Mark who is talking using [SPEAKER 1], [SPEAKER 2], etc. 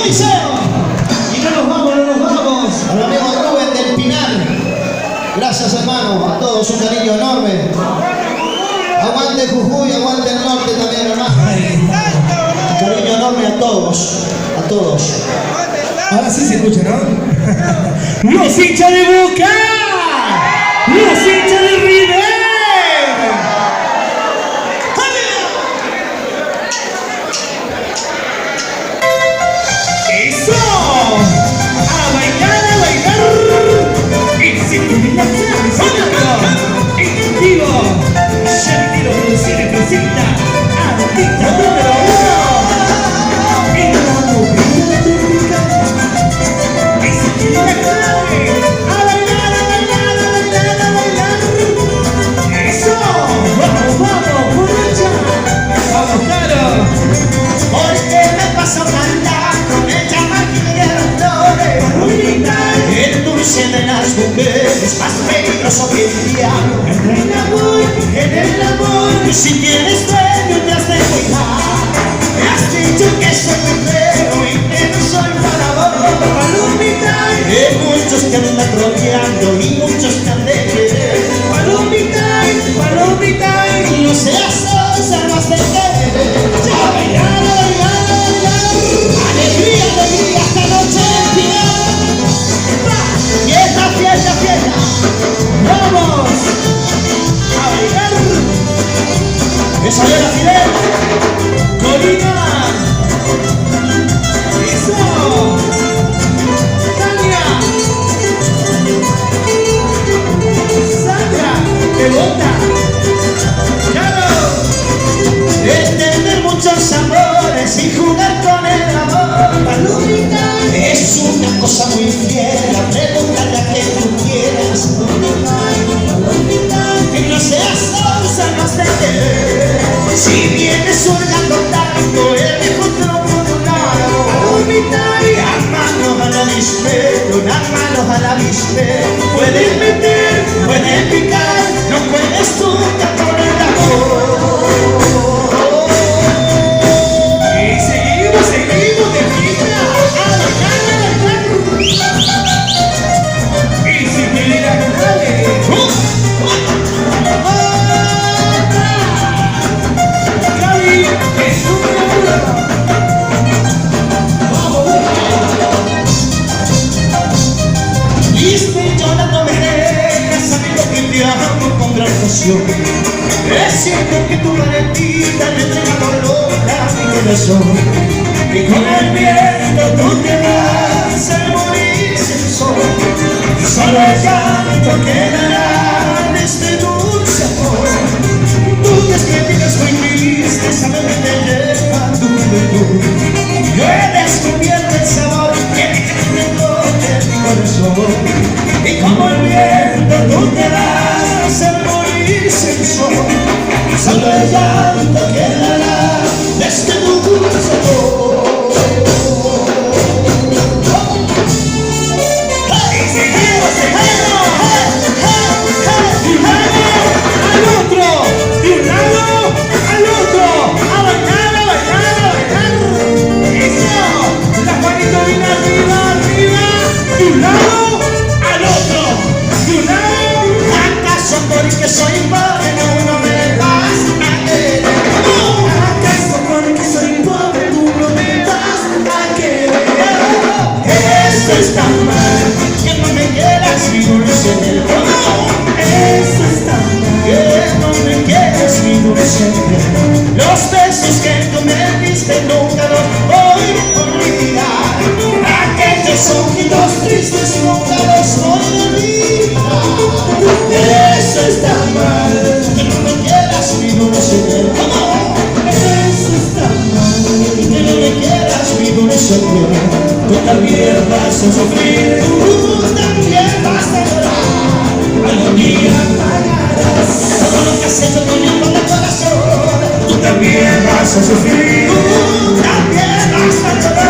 [SPEAKER 1] dice? Y no nos vamos, no nos vamos. Al amigo Rubén del Pinar. Gracias, hermano. A todos un cariño enorme. Aguante Jujuy, aguante el norte también, hermano. Un cariño enorme a todos. A todos.
[SPEAKER 2] Ahora sí se escucha, ¿no?
[SPEAKER 1] Los hinchas de Boca. Los hinchas de River. ¡Eso! ¡A bailar, a bailar! ¡Y si tienes la chance! ¡En vivo! ¡Ya me quiero se representa! ¡Artista número 1! ¡En la movida tropical! ¡Y si tienes la clave! ¡A bailar, a bailar, a bailar, a bailar! ¡Eso! ¡Vamos, vamos, borracha! ¡Vamos, claro! Porque me paso cantando, me llaman y me dieron flores. El dulce de las mujeres, más peligroso que el diablo. En el amor, si tienes dueño te has de cuidar. Me has dicho que soy muy feo y que no soy para vos. Palomita, hay muchos que andan rodeando y muchos que han de querer. Palomita, palomita, no seas sosa, no has de querer. A bailar, a bailar, a bailar. Alegría, alegría, esta noche en final. Fiesta, fiesta, fiesta. ¡Vamos! ¡A bailar! ¡Esa era Fidel! ¡Corina! ¡Eso! ¡Tania! ¡Sandra! ¡Te bota! ¡Claro! Es tener muchos amores y jugar con el amor. Palomita es una cosa muy fiera. Pregúntale a quien tú quieras. Que no seas sosa, no se te. Si vienes hurgando tanto, el viejo tronco de un árbol. Palomita, las manos al avispero, las manos al avispero. Puedes meter, puedes picar, no puedes tú con el amor. Y seguimos, seguimos de fiesta. A bailar, a bailar. Y si quiere la clave. Gaby es número 1. Vamos, viste, llorando me dejas, sabiendo que te amo con gran pasión. Es cierto que tu valentía me entrega loca mi corazón. Y con el viento tú te vas al morirse el sol. Y solo el llanto quedará de este dulce amor. Tú que escribes muy triste, sabes que te lleva tu juventud. Yo he descubierto el sabor que me recoge mi corazón. Y como el viento tú te vas al morirse el sol. Y solo el llanto quedará de este dulce amor. Porque soy pobre, no me vas a querer. ¿Acaso porque soy pobre, tú no me vas a querer? Eso está mal, que no me quieras mi dulce del amor. Eso está mal, que no me quieras mi dulce del amor. Los besos que tú me diste nunca los voy a olvidar. Aquellos ojitos tristes nunca los voy a olvidar. Eso está mal, que no me quieras mi dulce del amor. Eso está mal, que no me quieras mi dulce del amor. Tú también vas a sufrir, tú también vas a llorar. Algún día pagarás todo lo que has hecho poniendo de corazón. Tú también vas a sufrir, tú también vas a llorar.